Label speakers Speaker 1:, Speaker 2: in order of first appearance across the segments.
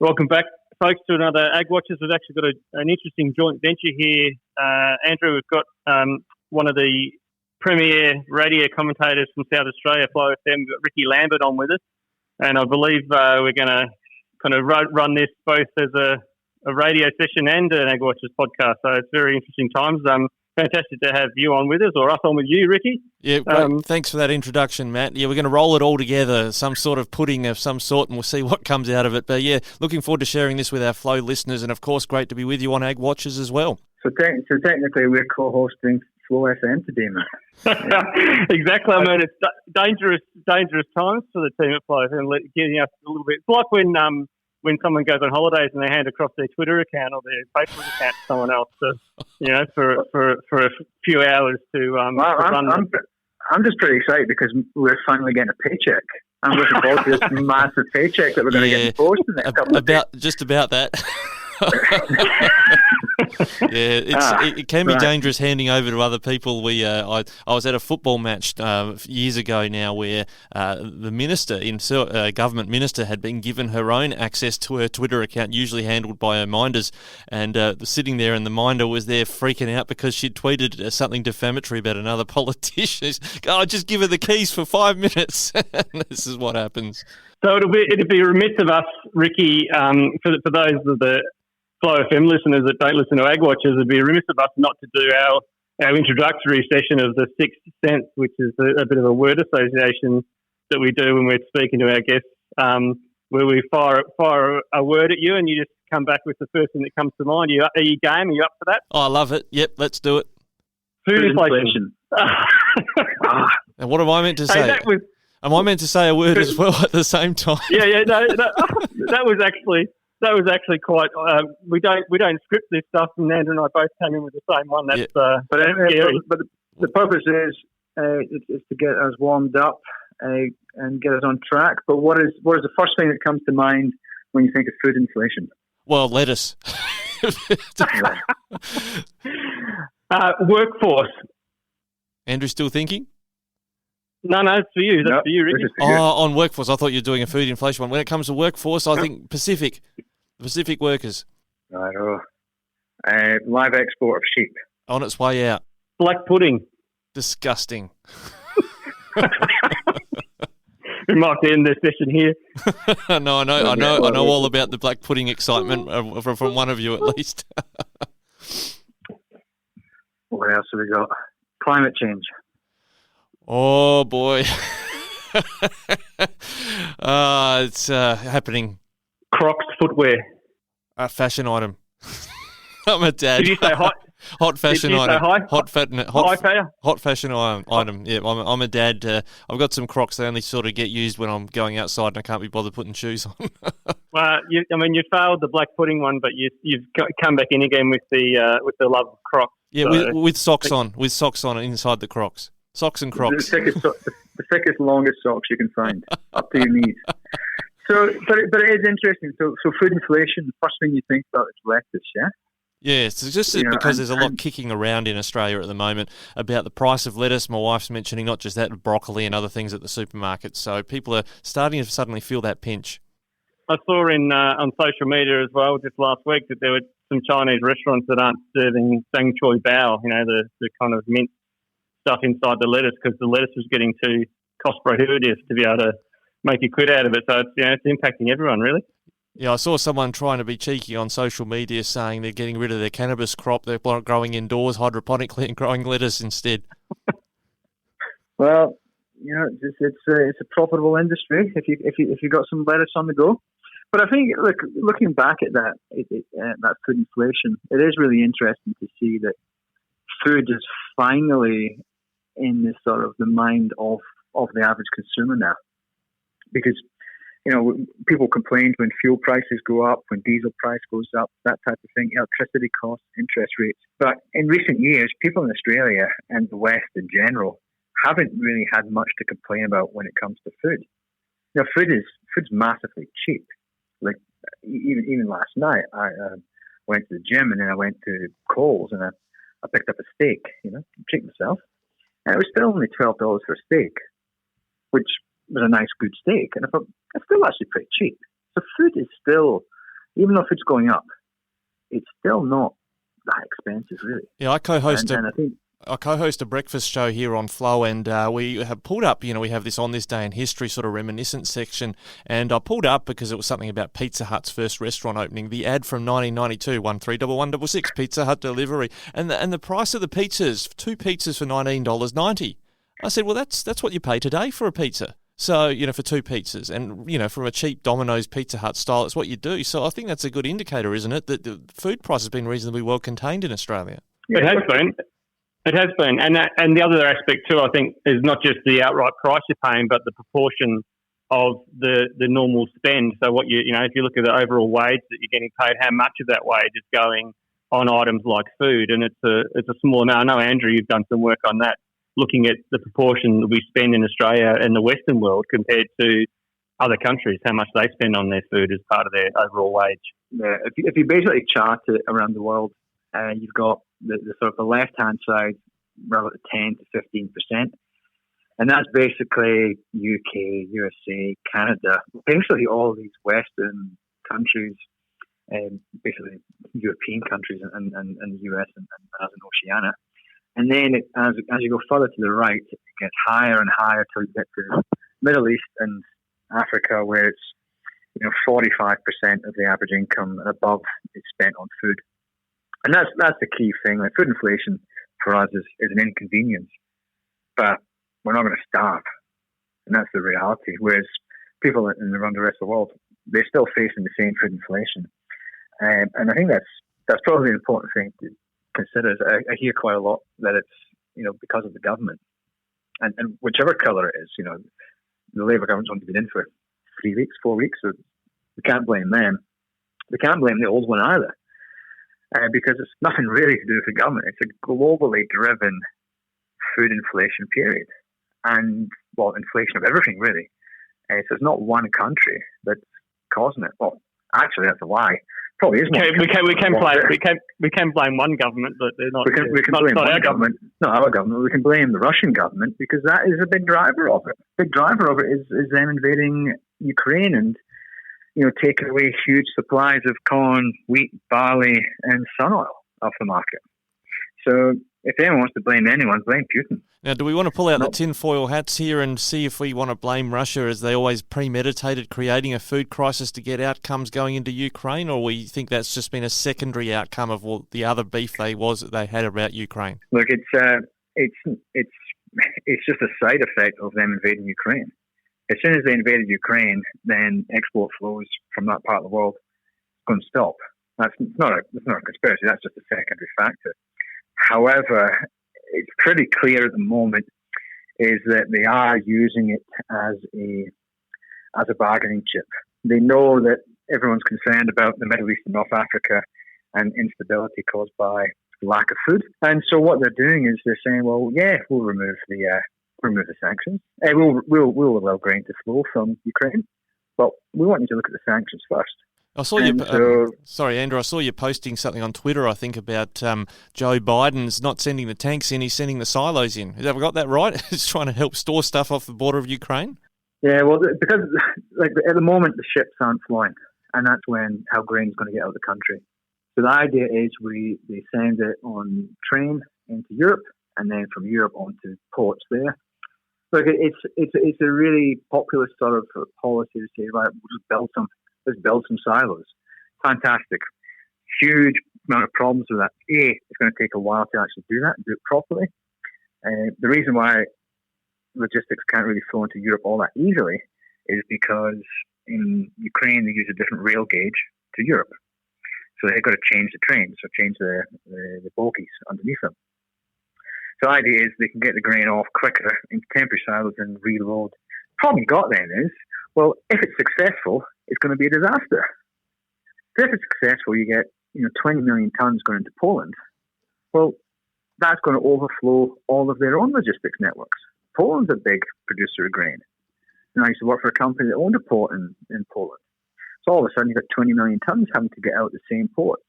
Speaker 1: Welcome back, folks, to another AgWatchers. We've actually got an interesting joint venture here. Andrew, we've got one of the premier radio commentators from South Australia, Flow FM. We've got Ricky Lambert on with us. And I believe we're going to kind of run this both as a radio session and an AgWatchers podcast. So it's very interesting times. Fantastic to have you on with us, or us on with you, Ricky.
Speaker 2: Yeah, thanks for that introduction, Matt. Yeah, we're going to roll it all together, some sort of pudding of some sort, and we'll see what comes out of it. But yeah, looking forward to sharing this with our Flow listeners, and of course, great to be with you on AgWatchers as well.
Speaker 3: So technically, we're co-hosting Flow FM today, Matt.
Speaker 1: Exactly. I mean, it's dangerous times for the team at Flow FM, getting us a little bit. It's like when someone goes on holidays and they hand across their Twitter account or their Facebook account to someone else, for a few hours to run.
Speaker 3: I'm just pretty excited because we're finally getting a paycheck. I'm looking forward to this massive paycheck that we're going to get in post in the next couple of days.
Speaker 2: Just about that. It can be dangerous handing over to other people. I was at a football match years ago now where the minister, government minister, had been given her own access to her Twitter account, usually handled by her minders, and sitting there, and the minder was there freaking out because she'd tweeted something defamatory about another politician. Just give her the keys for 5 minutes. This is what happens.
Speaker 1: So it'd be remiss of us, Ricky, for those of the Flow FM listeners that don't listen to AgWatchers, it'd be remiss of us not to do our introductory session of the Sixth Sense, which is a bit of a word association that we do when we're speaking to our guests, where we fire a word at you and you just come back with the first thing that comes to mind. Are you game? Are you up for that?
Speaker 2: Oh, I love it. Yep, let's do it.
Speaker 1: Food inflation.
Speaker 2: And what am I meant to say? Am I meant to say a word as well at the same time?
Speaker 1: Yeah. No, that was actually quite. We don't script this stuff, and Andrew and I both came in with the same one. That's
Speaker 3: but the purpose is to get us warmed up and get us on track. But what is the first thing that comes to mind when you think of food inflation?
Speaker 2: Well, lettuce.
Speaker 1: Workforce.
Speaker 2: Andrew, still thinking?
Speaker 1: No, it's for you. That's for you, Ricky.
Speaker 2: On workforce. I thought you were doing a food inflation one. When it comes to workforce, I think Pacific workers.
Speaker 3: Live export of sheep.
Speaker 2: On its way out.
Speaker 1: Black pudding.
Speaker 2: Disgusting.
Speaker 1: We might end this session here.
Speaker 2: No, I know all about the black pudding excitement from one of you at least.
Speaker 3: What else have we got? Climate change.
Speaker 2: Oh boy. It's happening.
Speaker 1: Crocs footwear.
Speaker 2: A fashion item. I'm a dad.
Speaker 1: Did you say hot?
Speaker 2: Hot fashion item. Hot fashion item. Yeah, I'm a dad. I've got some Crocs. They only sort of get used when I'm going outside and I can't be bothered putting shoes on.
Speaker 1: Well, you failed the black pudding one, but you've come back in again with the love of Crocs.
Speaker 2: Yeah, so. with socks on inside the Crocs. Socks and Crocs.
Speaker 3: The thickest, longest socks you can find, up to your knees. So, but it is interesting. So food inflation, the first thing you think about is lettuce, yeah?
Speaker 2: Yeah, it's just because there's a lot kicking around in Australia at the moment about the price of lettuce. My wife's mentioning not just that, broccoli and other things at the supermarket. So people are starting to suddenly feel that pinch.
Speaker 1: I saw on social media as well just last week that there were some Chinese restaurants that aren't serving dang choy bao, the kind of mint stuff inside the lettuce because the lettuce was getting too cost prohibitive to be able to make a quid out of it. So it's impacting everyone, really.
Speaker 2: Yeah, I saw someone trying to be cheeky on social media saying they're getting rid of their cannabis crop. They're growing indoors hydroponically and growing lettuce instead.
Speaker 3: Well, it's a profitable industry if you got some lettuce on the go. But I think, looking back at that food inflation, it is really interesting to see that food is finally in this sort of the mind of the average consumer now, because people complained when fuel prices go up, when diesel price goes up, that type of thing, electricity costs, interest rates. But in recent years, people in Australia and the West in general haven't really had much to complain about when it comes to food. Food's massively cheap. Like even last night, I went to the gym and then I went to Coles and I picked up a steak, treat myself, and it was still only $12 for a steak, which was a nice, good steak. And I thought, it's still actually pretty cheap. So food is still even though food's going up, it's still not that expensive, really.
Speaker 2: Yeah, I co-host
Speaker 3: and I think
Speaker 2: I co-host a breakfast show here on Flow, and we have pulled up, we have this On This Day in History sort of reminiscence section, and I pulled up because it was something about Pizza Hut's first restaurant opening, the ad from 1992, 131166, Pizza Hut delivery, and the price of the pizzas, 2 pizzas for $19.90. I said, well, that's what you pay today for a pizza. So, for 2 pizzas, and, from a cheap Domino's Pizza Hut style, it's what you do. So I think that's a good indicator, isn't it, that the food price has been reasonably well contained in Australia?
Speaker 1: It has been. It has been, and the other aspect too, I think, is not just the outright price you're paying, but the proportion of the normal spend. So what if you look at the overall wage that you're getting paid, how much of that wage is going on items like food, and it's a small amount. I know, Andrew, you've done some work on that, looking at the proportion that we spend in Australia and the Western world compared to other countries, how much they spend on their food as part of their overall wage.
Speaker 3: Yeah, if you basically chart it around the world, you've got the sort of the left-hand side, around 10 to 15%. And that's basically UK, USA, Canada, basically all these Western countries, basically European countries and the US and Oceania. And then as you go further to the right, it gets higher and higher till you get to Middle East and Africa, where it's 45% of the average income and above is spent on food. And that's the key thing. Like, food inflation for us is an inconvenience, but we're not going to starve, and that's the reality. Whereas people around the rest of the world, they're still facing the same food inflation, and I think that's probably an important thing to consider. I hear quite a lot that it's because of the government, and whichever colour it is. The Labour government's only been in for 3 weeks, 4 weeks, so we can't blame them. We can't blame the old one either. Because it's nothing really to do with the government. It's a globally driven food inflation period. And, inflation of everything, really. So it's not one country that's causing it. Well, actually, that's a lie. Probably isn't.
Speaker 1: We can blame one government, but they're not.
Speaker 3: We can blame our government. Not our government. We can blame the Russian government, because that is a big driver of it. Big driver of it is them invading Ukraine and taking away huge supplies of corn, wheat, barley, and sun oil off the market. So if anyone wants to blame anyone, blame Putin.
Speaker 2: Now, do we want to pull out the tinfoil hats here and see if we want to blame Russia, as they always premeditated creating a food crisis to get outcomes going into Ukraine, or we think that's just been a secondary outcome of the other beef they had about Ukraine?
Speaker 3: Look, it's just a side effect of them invading Ukraine. As soon as they invaded Ukraine, then export flows from that part of the world going to stop. That's not a conspiracy. That's just a secondary factor. However, it's pretty clear at the moment is that they are using it as a bargaining chip. They know that everyone's concerned about the Middle East and North Africa and instability caused by lack of food, and so what they're doing is they're saying, well, yeah, we'll remove the sanctions. We'll allow grain to flow from Ukraine, but we want you to look at the sanctions first.
Speaker 2: I saw you. Sorry, Andrew. I saw you posting something on Twitter, I think, about Joe Biden's not sending the tanks in; he's sending the silos in. Have I got that right? He's trying to help store stuff off the border of Ukraine.
Speaker 3: Yeah, well, because at the moment the ships aren't flying, and that's how grain is going to get out of the country. So the idea is they send it on train into Europe, and then from Europe onto ports there. Look, it's a really populist sort of policy to say, right, we'll just build something. Let's build some silos. Fantastic. Huge amount of problems with that. It's going to take a while to actually do that and do it properly. The reason why logistics can't really flow into Europe all that easily is because in Ukraine they use a different rail gauge to Europe. So they've got to change the trains, or change the bogies underneath them. So the idea is they can get the grain off quicker into temporary silos and reload. The problem you got then is, well, if it's successful, it's going to be a disaster. So if it's successful, you get 20 million tons going into Poland. Well, that's going to overflow all of their own logistics networks. Poland's a big producer of grain. And I used to work for a company that owned a port in Poland. So all of a sudden, you've got 20 million tons having to get out the same ports.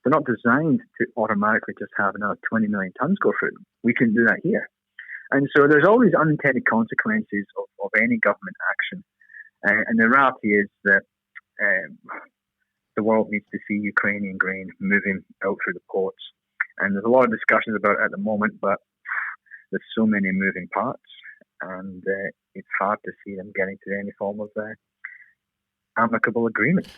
Speaker 3: They're not designed to automatically just have another 20 million tons go through them. We can do that here. And so there's all these unintended consequences of any government action. And the reality is that the world needs to see Ukrainian grain moving out through the ports. And there's a lot of discussions about it at the moment, but there's so many moving parts, and it's hard to see them getting to any form of amicable agreement.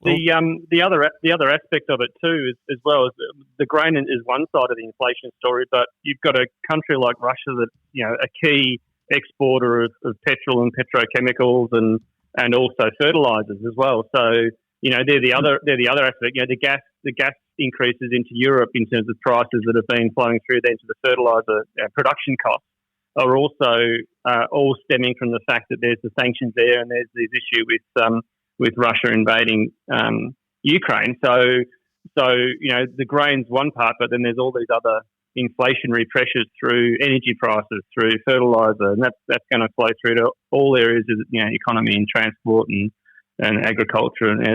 Speaker 1: The other aspect of it too is, as well as the grain is one side of the inflation story, but you've got a country like Russia that, you know, a key exporter of petrol and petrochemicals and also fertilizers as well. So, you know, they're the other aspect. You know, the gas increases into Europe in terms of prices that have been flowing through there to the fertilizer production costs are also all stemming from the fact that there's the sanctions there, and there's this issue with Russia invading Ukraine. So you know, the grain's one part, but then there's all these other inflationary pressures through energy prices, through fertilizer, and that's going to flow through to all areas of, you know, economy and transport and agriculture, and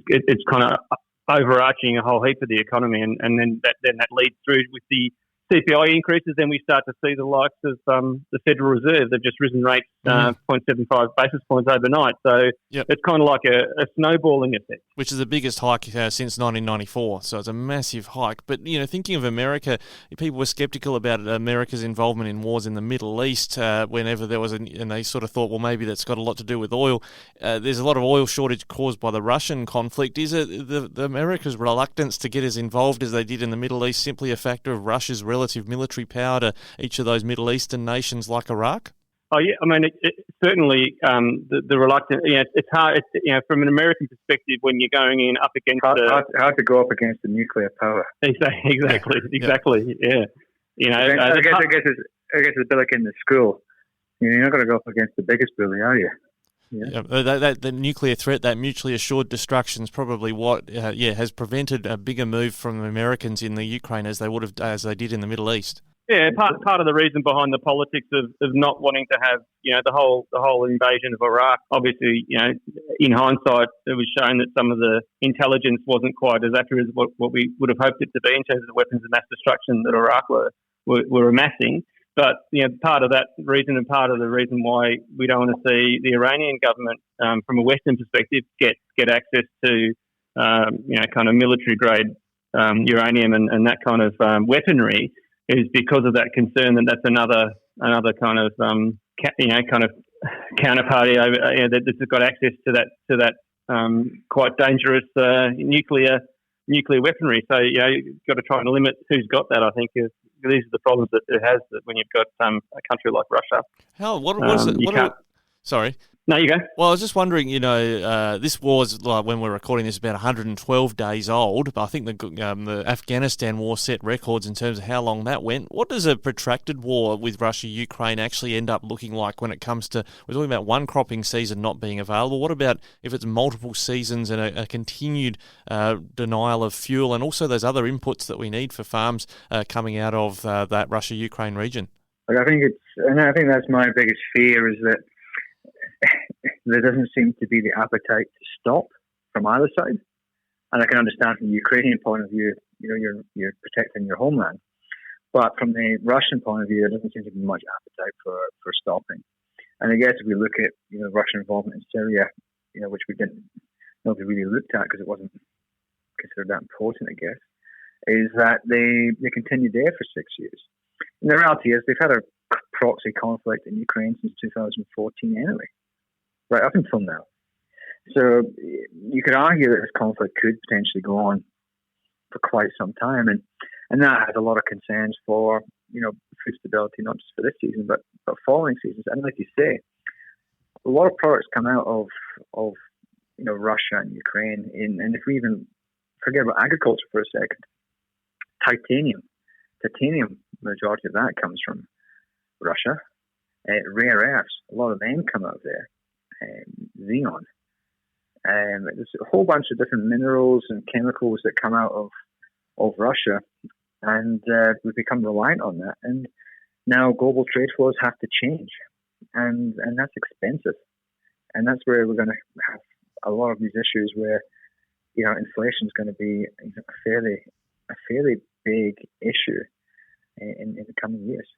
Speaker 1: it's kind of overarching a whole heap of the economy, and then that leads through with the CPI increases. Then we start to see the likes of the Federal Reserve. They've just risen rates 0.75 basis points overnight. So It's kind of like a snowballing effect.
Speaker 2: Which is the biggest hike since 1994. So it's a massive hike. But, you know, thinking of America, people were sceptical about America's involvement in wars in the Middle East whenever there was and they sort of thought, well, maybe that's got a lot to do with oil. There's a lot of oil shortage caused by the Russian conflict. Is it the America's reluctance to get as involved as they did in the Middle East simply a factor of Russia's relative military power to each of those Middle Eastern nations like Iraq?
Speaker 1: Oh yeah, I mean, it certainly the reluctance. You know, it's hard. You know, from an American perspective, when you're going in up against
Speaker 3: hard to go up against the nuclear power.
Speaker 1: Exactly. Yeah. You know,
Speaker 3: I guess it's a bit like in the school. You know, you're not going to go up against the biggest bully, are you?
Speaker 2: Yeah. The nuclear threat, that mutually assured destruction, is probably what has prevented a bigger move from the Americans in the Ukraine as they did in the Middle East.
Speaker 1: Yeah, part of the reason behind the politics of not wanting to have, you know, the whole invasion of Iraq. Obviously, you know, in hindsight, it was shown that some of the intelligence wasn't quite as accurate as what we would have hoped it to be in terms of the weapons of mass destruction that Iraq were amassing. But, you know, part of that reason and part of the reason why we don't want to see the Iranian government, from a Western perspective, get access to, you know, kind of military grade uranium and that kind of weaponry, is because of that concern that that's another kind of kind of counterparty over, you know, that's got access to that quite dangerous nuclear weaponry. So, you know, you've got to try and limit who's got that. I think these are the problems that it has, that when you've got a country like Russia.
Speaker 2: Sorry.
Speaker 1: No, you go.
Speaker 2: Well, I was just wondering, you know, this war's, like, when we're recording this, about 112 days old, but I think the Afghanistan war set records in terms of how long that went. What does a protracted war with Russia-Ukraine actually end up looking like when it comes to, we're talking about one cropping season not being available. What about if it's multiple seasons and a continued denial of fuel and also those other inputs that we need for farms coming out of that Russia-Ukraine region?
Speaker 3: I think that's my biggest fear, is that there doesn't seem to be the appetite to stop from either side. And I can understand from the Ukrainian point of view, you know, you're protecting your homeland. But from the Russian point of view, there doesn't seem to be much appetite for stopping. And I guess if we look at, you know, Russian involvement in Syria, you know, which nobody really looked at because it wasn't considered that important, I guess, is that they continued there for 6 years. And the reality is they've had a proxy conflict in Ukraine since 2014 anyway, right up until now. So you could argue that this conflict could potentially go on for quite some time, and that has a lot of concerns for, you know, food stability, not just for this season, but following seasons. And like you say, a lot of products come out of you know, Russia and Ukraine. And if we even forget about agriculture for a second, titanium, majority of that comes from Russia. Rare earths, a lot of them come out of there. Xenon. There's a whole bunch of different minerals and chemicals that come out of Russia, and we've become reliant on that. And now global trade flows have to change, and that's expensive. And that's where we're going to have a lot of these issues where, you know, inflation is going to be a fairly big issue in the coming years.